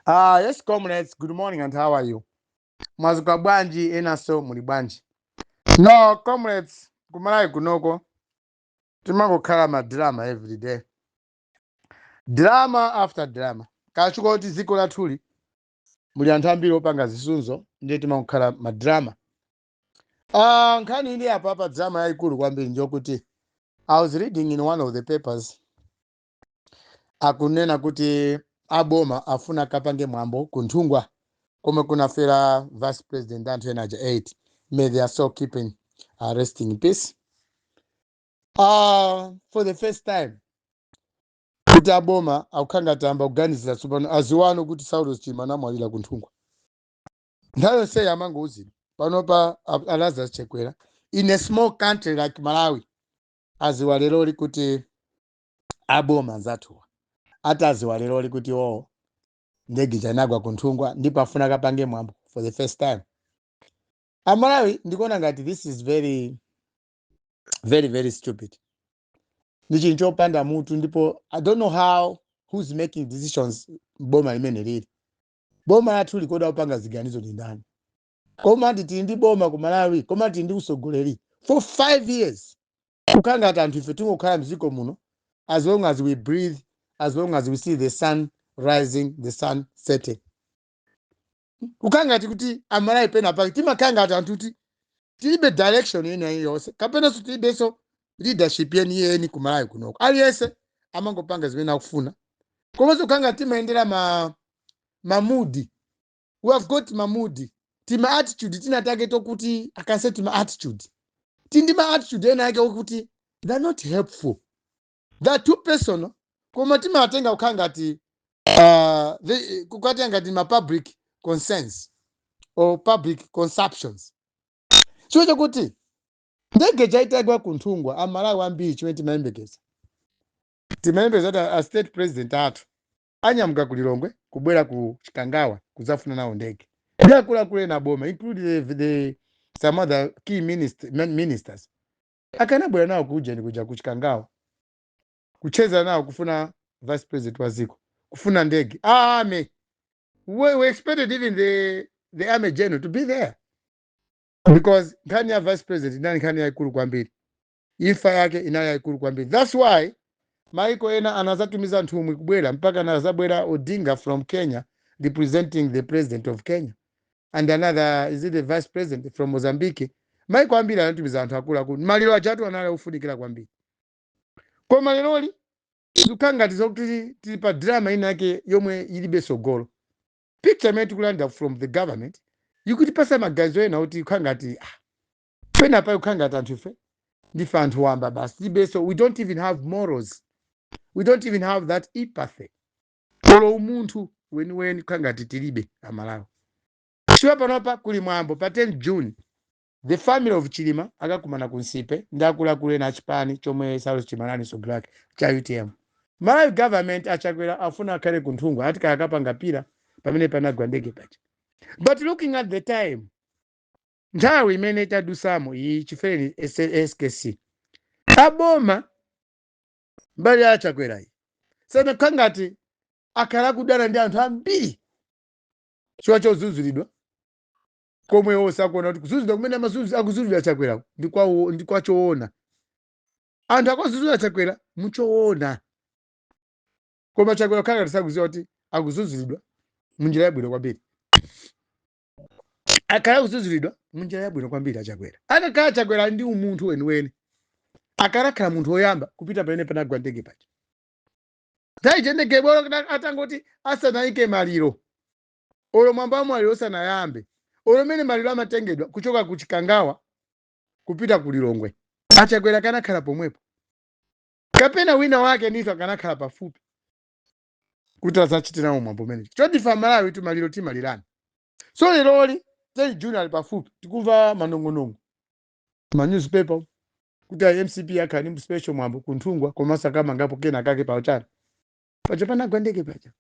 Yes, comrades, good morning and how are you? Mwazuka bwanji enaso muli bwanji. No, comrades, kumalawi kunoko timangokhala madrama every day. Drama after drama. Kachuka kuti ziko lathuli muli anthu ambiri opanga zisunzo ndiye timangokhala madrama. Nkhani ili apa drama yayikulu kwambiri njokuti I was reading in one of the papers akunena kuti aboma afuna kapange mwambo kunthungwa komwe kunafera vice president anthu ena aja 8. May their soul keeping resting in peace. For the first time kuti aboma akukhanga tamba kuganizira tsopano aziwano kuti Saulos Chilima anamwalira kunthungwa. Nthawi yonseyi amangouzi panopa Lazarus Chakwera in a small country like Malawi aziwa lero kuti aboma anzathuwa ati aziwa lero kuti ndege janagwa kunthungwa ndipo afuna kapange mwambo for the first time. Amalawi ndikuona ngati this is very very very stupid. Ndichi nchopanda mutu ndipo I don't know how who's making decisions boma limene lili. Boma lathu likoda upanga ziganizo ndi ndani. Koma nditi ndi boma ku Malawi, koma nditi ndi usogoleri for 5 years. Kukanga ati anthu ife tingokhala mziko muno as long as we breathe, as long as we see the sun rising, the sun setting. Kukanga ati kuti Amalawi pena pake timakanga ati anthu kuti tilibe direction yene yonse kapena tilibenso leadership yeni ku Malawi kunoko. Aliyese amangopanga zimene akufuna. Komanso kukanga timayendera mamudi. We have got mamudi. Tima attitude tinatake tokuti I can say tima attitude. Tindima attitude ena yake ukuthi they're not helpful. They're too personal. Koma tima atenga kukanga ati kukatenga ati ma public concerns or public consumptions. Chicho kuti ndege chaitagwa kunthungwa Amalawi ambiri chimene timayembekeza. Timayembekeza kuti a state president athu anyamuka ku Lilongwe kubwera ku Chikangawa kuzafuna nawo ndege. Yakula na boma include some other key ministers. Akanabwera nawo kuja ku Chikangawa kucheza nawo kufuna vice president waziko kufuna ndege. We expected even the army general to be there because nkhani ya vice president nani nkhani yaikulu kwambiri, imfa yake inali yaikulu kwambiri. That's why maiko ena anazatumiza nthumwi kubwera mpaka anazabwera Odinga from Kenya representing the president of Kenya and another is it the vice president from Mozambique. Maiko ambiri anatumiza anthu akulu maliro achatu anali ufunikira kwambiri. Koma lero zukanga tizokuti tili pa drama inake yomwe ilibe sogolo. Picture imene tikulanda from the government ikutipasa maganizo ena kuti ukanga ati pena pa ukanga ati anthu ife ndife anthu wamba basi. So we don't even have morals. We don't even have that empathy. Olo umuntu weni ukanga ati tilibe Amalawi. Chiwa panopa kuli mwambo pa 10 June the family of Chilima akakumana kunsipe ndakula na chipani chomwe Saulos Chilima nani soglake cha UTM. Malawi government achakwera afuna akhale kunthungwa ati kakapanga pira pamene panagwa ndege pacha. But looking at the time nthawi imene tadusamo iyi chifeni SKC aboma mbali achakwera iyi sene kangati akhala kudana ndi anthu ambiri chiwa chozunzulidwa komwe osakuona kuti kuzunzulidwa kumene akuzunzulira Chakwera ndikwachoona. Anthu akuzunzulira Chakwera muchoona. Koma Chakwera kanga tisakuziwa kuti akuzunzulidwa munjira yabwino kwambiri. Akhala kuzunzulidwa munjira yabwino kwambiri Chakwera. Akakhala Chakwera ndi umunthu weniweni. Akakhala munthu woyamba kupita pamene panagwa ndege pacha. Tayi chendege bolo atangoti asanayike maliro. Olo mwamba maliro sanayambe. Olo mene maliro amatengedwa kuchoka ku Chikangawa kupita ku Lilongwe. Achakwera kanakhala pomwepo. Kapena wina wake ndithu akanakhala pafupi kuti azachite nawo mwambo mene. Choti fa Malawi tu maliro timalirana. So lero 10 June ali pafupi tikumva manongonongo ma newspaper kuti MCP yakani mu special mwambo kunthungwa komasa kama ngapo kena kake pa uchana. Pacha panagwa ndege pacha.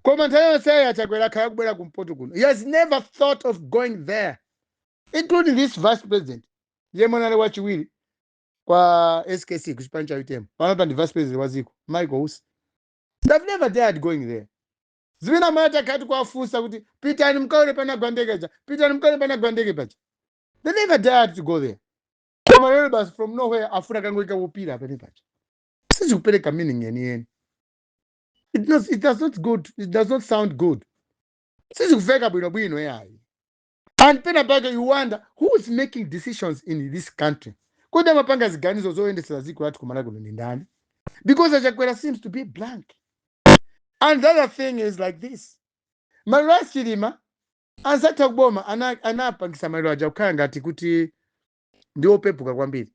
Koma nthawi yonse Achakwera khala kubwera kumpoto kuno. He has never thought of going there, including this vice president. Yemwe nali wachiwiri kwa SKC kuchipani cha UTM. Panopa ndi vice president waziko Michael Usi. They've never dared going there. Zimene mata kati kuwafunsa kuti pitani mkaone pana gwandekeja, pitani mkaone pana gwandeke paja. They never dared to go there. Koma lero basi from nowhere afuna kangoika upira pene paja. Sizikupereka meaning yeniyeni. It does not sound good. Sizikuveka bwino yayi. And pena pake you wonder who is making decisions in this country. Kodi amapanga ziganizo zoyendesera ziko lati kumala kuno ni ndani? Because Achakwera seems to be blank. And the other thing is like this. Maliro a Chilima ansatha kuboma anapangisa maliro aja kukhala ngati kuti ndi opepuka kwambiri.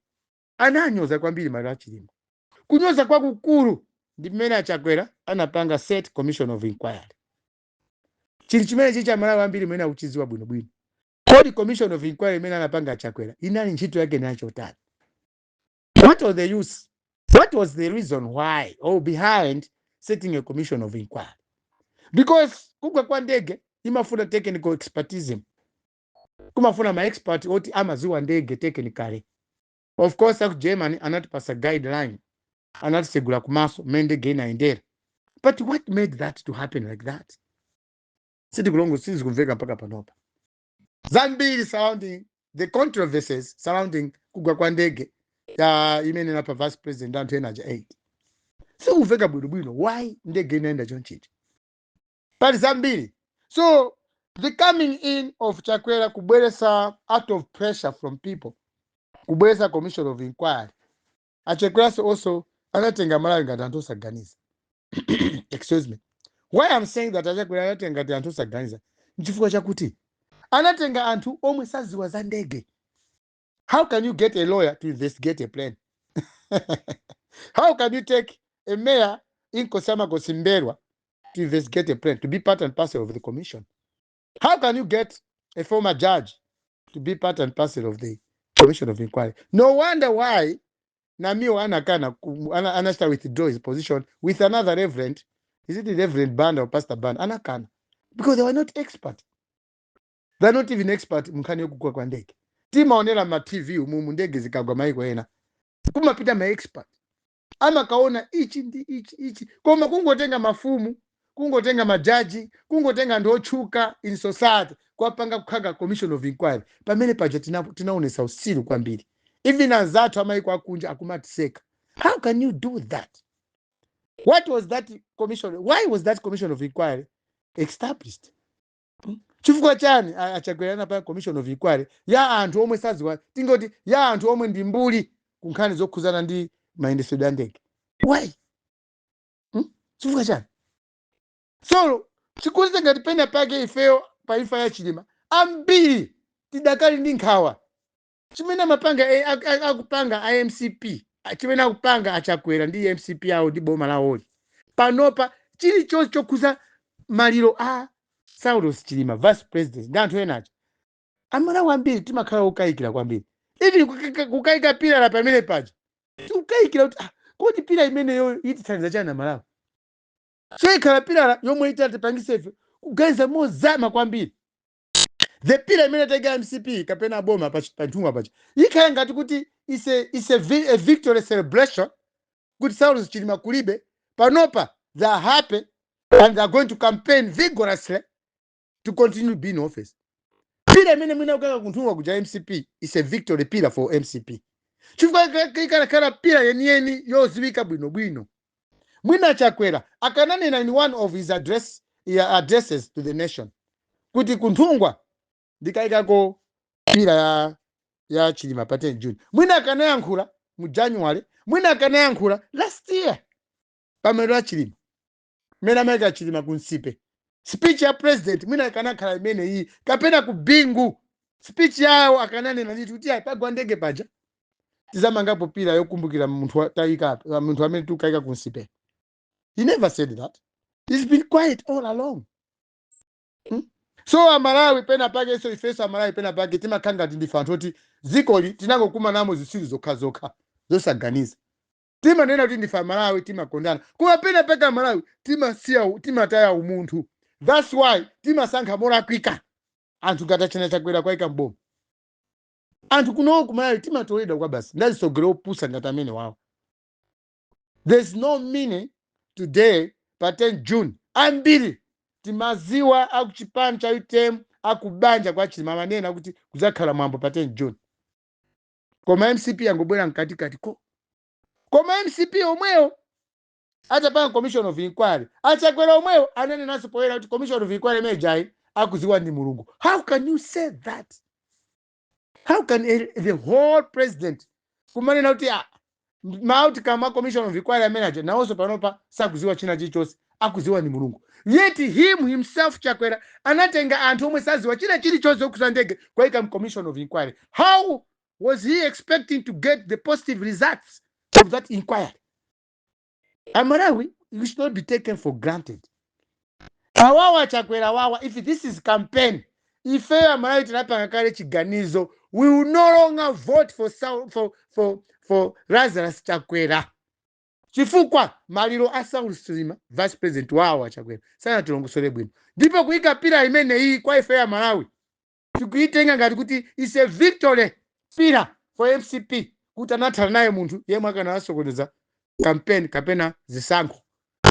Ananyoza kwambiri maliro a Chilima. Kunyoza kwakukulu ndi mmene Achakwera anapanga set commission of inquiry. Chili chimene chicha Malawi ambiri mmene akuchiziwa bwinobwino. Kodi commission of inquiry imene anapanga Achakwera inali ntchito yake nacho tani? What was the use? What was the reason why or behind setting a commission of inquiry? Because kugwa kwa ndege imafuna technical expertise. Kumafuna ma expert oti amaziwa ndege technically. Of course aku Germany anatipasa guideline. Anatisegula kumaso mendege inaendera. But what made that to happen like that? Sidi kulongo sisi kumveka mpaka panopa. Zambiri surrounding the controversies surrounding kugwa kwa ndege imene napa vice president Anthu Enaja 8. So kumveka bwino why ndege inaenda chonchiti. But zambiri. So the coming in of Chakwera kubweresa out of pressure from people. Kubweresa commission of inquiry. Achakwera also anatenga Malawi ngati anthu osaganiza. Excuse me. Why I'm saying that Achakwera anatenga ngati anthu osaganiza? Nchifukwa chakuti anatenga anthu omwe saziwa za ndege. How can you get a lawyer to investigate a plane? How can you take a mayor in Kosama Kosimberwa to investigate a plane, to be part and parcel of the commission? How can you get a former judge to be part and parcel of the commission of inquiry? No wonder why Namio Anasta withdraw his position with another reverend. Is it the Reverend Band or Pastor Band? Anakana. Because they were not expert. They're not even expert mkani kukua kwa ndege. Tima onela ma TV umumu ndege zikagwa maiko ena. Kumapita ma expert. Ama kaona ichi. Koma kungotenga mafumu, kungotenga majaji, kungotenga ndochuka in society. Kwa panga kukaga commission of inquiry. Pamene paja tinaonesa usiru kwa mbili. Even azatu amaiko akunja akumatiseka. How can you do that? What was that commission? Why was that commission of inquiry established? Chifukwa chani Achakwera anapanga commission of inquiry ya anthu omwe saziwa tingoti ya anthu omwe ndi mbuli kunkhani zokhuzana ndi mayendesero a ndege. Why? Chifukwa chani? So chikulize ngati pena pake ifeyo pa imfa ya Chilima ambiri tidakali ndi nkhawa. Chimene amapanga akupanga IMCP, chimene akupanga Achakwera ndi MCP awo ndi boma lawoli. Panopa chilichonse chokhuza maliro a Saulos Chilima, vice president, ndi Anthu Enaja. Amalawi ambiri timakhala okayikira kwambiri. Ili kukayika pila la pamene paja. Tikukayikira kuti kodi pila imeneyo itithandiza chani na Malawi. So ikhala pila yomwe itatipangisa ife kuganiza mozama kwambiri. The pila imene tega MCP kapena boma pa nthumwa paja. Ikhala ngati kuti is a victory celebration kuti Saulos Chilima kulibe. Panopa they are happy and they are going to campaign vigorously to continue being in office. Pila imene mwina ukaka kunthumwa kuja MCP is a victory pila for MCP. Chifukwa ikakhala pila yeniyeni yoziwika bwinobwino. Mwina Achakwera akananena in one of his addresses to the nation kuti kunthungwa ndikayikako pila ya Chilima pa 10 June. Mwina akanayankhula mu January, mwina akanayankhula last year pamelo a Chilima. Mena amayika Chilima kunsipe. Speech ya president mwina akanakhala imene iyi kapena ku Bingu. Speech yawo akananena ndi kuti pagwa ndege paja. Tizamangapo pila yokumbukira munthu tayika munthu amene tukayika kunsipe. He never said that. He's been quiet all along. So Amalawi pena pake so ifeso Amalawi pena pake timakhanga ndifa anthu oti zikoli tinangokuma namo zisiri zokha zosaganiza. Tima nena kuti ndifa Amalawi timakondana. Kuma pena pake Amalawi timataya umunthu. That's why timasankha molakwika. Anthu katachena Chakwera kwaika mbomu. Anthu kuno kumalawi timatoleda kwa basi. Ndazisogera opusa ngati amene wawo. There's no meaning today pa 10 June ambiri timaziwa akuchipani cha UTM akubanja kwa Chilima manena kuti kuzakhala mwambo pa 10 June. Koma MCP yangobwera mkatikati ko. Koma MCP omweyo atapanga commission of inquiry. Achakwera omweyo anene naso poera kuti commission of inquiry mejai akuziwa ndi mulungu. How can you say that? How can the whole president kumanena kuti outcome commission of inquiry manager na also panopa sakuziwa china chichose akuziwa ni mulungu? Yet him himself Chakwera anatenga anthu omwe saziwa china chilichonse okuza ndege kwaika commission of inquiry. How was he expecting to get the positive results of that inquiry? Amarawi, you should not be taken for granted. Awawa Chakwera wawa, if this is campaign, if Amarawi tinapanga kale chiganizo, we will no longer vote for Lazarus Chakwera. Chifukwa maliro a Saul Chilima vice president wawa Chakwera sana tilongosole bwino ndipo kuika pira imene hii kwa ife ya Malawi tikuitenga ngati kuti is a victory pira for MCP kuti anathana naye munthu yemwe akana asokoneza campaign kapena zisankho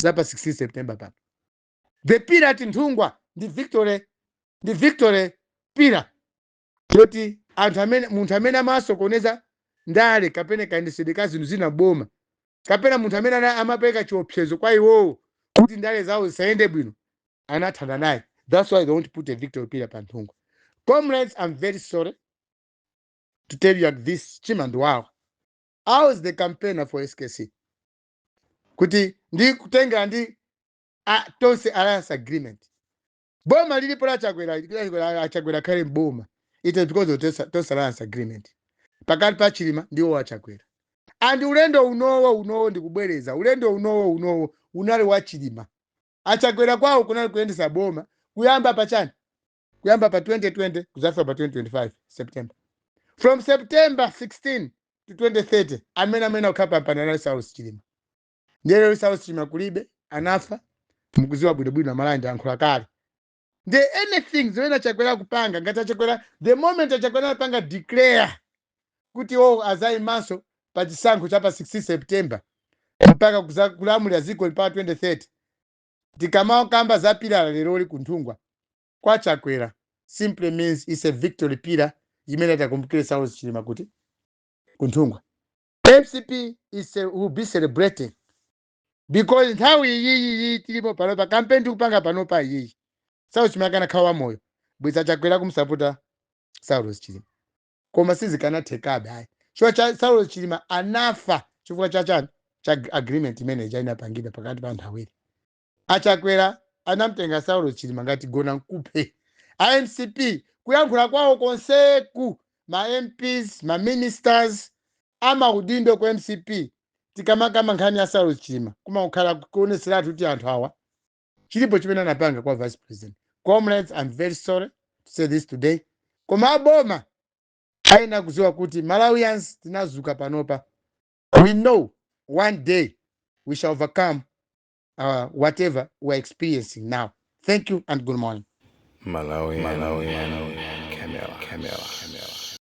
zapa 16 September pano. The pira ati Nthungwa ndi victory pira yoti anthu amene munthu amene amasokoneza ndale kapena kayendesedwe zinthu zina boma kapena munthu amene amapereka chiopsezo kwa iwowo kuti ndale zawo zisayende bwino anathana naye. That's why they want to put a victory pira pa Nthungwa. Comrades, I'm very sorry to tell you that this Chimandwawa, I was the campaigner for SKC. Kuti ndi kutenga ndi tonse alliance agreement. Boma lilipo la Chakwera kale mboma. It is because of tonse alliance agreement. Pakati pa Chilima ndiwo wa Chakwera. And ulendo unowo ndikubwereza. Ulendo unowo unali wa Chilima. Achakwera kwawo kunali kuyendesa boma. Kuyamba pa chani. Kuyamba pa 2020 kuzafika pa 2025 September. From September 16 to 2030 amena ukapa panana South Chilima. Ndiyelo South Chilima kulibe anafa mukuziwa bwino na malanja yankhula kale. The anything zoena Chakwera kupanga ngati Chakwera the moment Chakwera apanga declare kuti azai maso pa chisankho chapa 16 September mpaka kulamulira ziko mpaka 2030 tikamao kamba za pila lero ku Nthungwa kwa Chakwera simply means it's a victory pila imene takumbukire South Chilima kuti ku Nthungwa. MCP will be celebrating because nthawi iyi tilipo panopa campaign tikupanga panopa iyi South Chilima kana khawa moyo bweza Chakwera kumsapota South Chilima koma sizikanathekabe hayi cho South Chilima anafa chifukwa cha agreement imene inapangidwa pakati pa anthu awiri. Achakwera anamtenga South Chilima ngati gona nkupe. MCP kuyankhula kwawo konseku ma MPs ma ministers ama udindo kwa MCP tikamaka nkhani ya South Chilima kuma ukhala kuonesera kuti anthu awa chilipo chimene anapanga kwa vice president. Comrades, I'm very sorry to say this today. Koma boma aina kuziwa kuti Malawians tinazuka panopa. We know one day we shall overcome whatever we're experiencing now. Thank you and good morning. Malawi, Camilla.